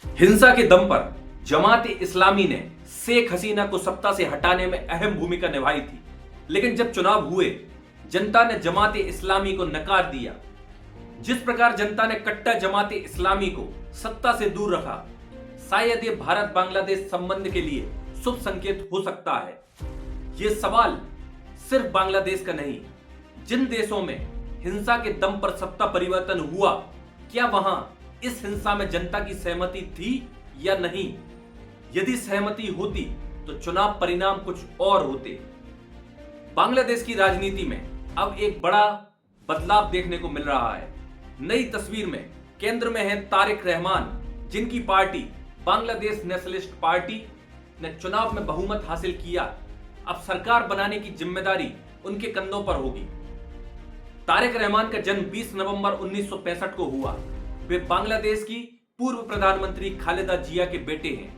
हिंसा के दम पर जमात-ए इस्लामी ने शेख हसीना को सत्ता से हटाने में अहम भूमिका निभाई थी, लेकिन जब चुनाव हुए जनता ने जमात-ए इस्लामी को नकार दिया। जिस प्रकार जनता ने कट्टा जमात-ए इस्लामी को सत्ता से दूर रखा, शायद ये भारत बांग्लादेश संबंध के लिए शुभ संकेत हो सकता है। ये सवाल सिर्फ बांग्लादेश का नहीं, जिन देशों में हिंसा के दम पर सत्ता परिवर्तन हुआ, क्या वहां इस हिंसा में जनता की सहमति थी या नहीं? यदि सहमति होती तो चुनाव परिणाम कुछ और होते। बांग्लादेश की राजनीति में अब एक बड़ा बदलाव देखने को मिल रहा है। नई तस्वीर में केंद्र में है तारिक रहमान, जिनकी पार्टी बांग्लादेश नेशनलिस्ट पार्टी ने चुनाव में बहुमत हासिल किया। अब सरकार बनाने की जिम्मेदारी उनके कंधों पर होगी। तारिक रहमान का जन्म 20 नवंबर 1965 को हुआ। वे बांग्लादेश की पूर्व प्रधानमंत्री खालिदा जिया के बेटे हैं।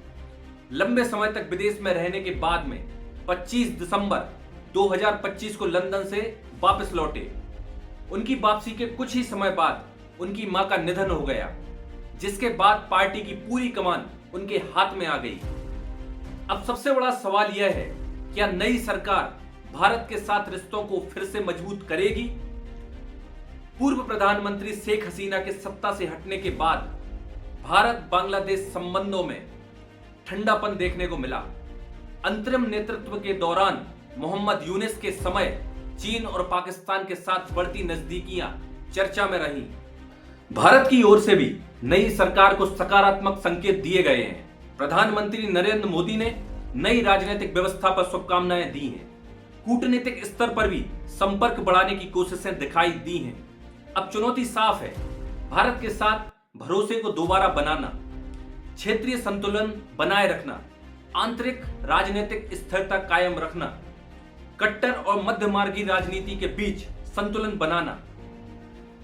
लंबे समय तक विदेश में रहने के बाद में 25 दिसंबर 2025 को लंदन से वापस लौटे। उनकी वापसी के कुछ ही समय बाद उनकी मां का निधन हो गया, जिसके बाद पार्टी की पूरी कमान उनके हाथ में आ गई। अब सबसे बड़ा सवाल यह है, क्या नई सरकार भारत के साथ रिश्तों को फिर से मजबूत करेगी? पूर्व प्रधानमंत्री शेख हसीना के सत्ता से हटने के बाद भारत बांग्लादेश संबंधों में ठंडापन देखने को मिला। अंतरिम नेतृत्व के दौरान मोहम्मद यूनिस के समय चीन और पाकिस्तान के साथ बढ़ती नजदीकियां चर्चा में रहीं। भारत की ओर से भी नई सरकार को सकारात्मक संकेत दिए गए हैं। प्रधानमंत्री नरेंद्र मोदी ने नई राजनीतिक व्यवस्था पर शुभकामनाएं दी हैं। कूटनीतिक स्तर पर भी संपर्क बढ़ाने की कोशिशें दिखाई दी हैं। अब चुनौती साफ है, भारत के साथ भरोसे को दोबारा बनाना, क्षेत्रीय संतुलन बनाए रखना, आंतरिक राजनीतिक स्थिरता कायम रखना, कट्टर और मध्यमार्गी राजनीति के बीच संतुलन बनाना।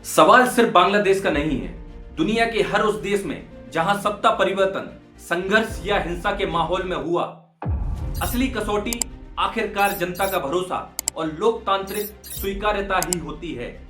सवाल सिर्फ बांग्लादेश का नहीं है, दुनिया के हर उस देश में जहां सत्ता परिवर्तन, संघर्ष या हिंसा के माहौल में हुआ। असली कसौटी आखिरकार जनता का भरोसा और लोकतांत्रिक स्वीकार्यता ही होती है।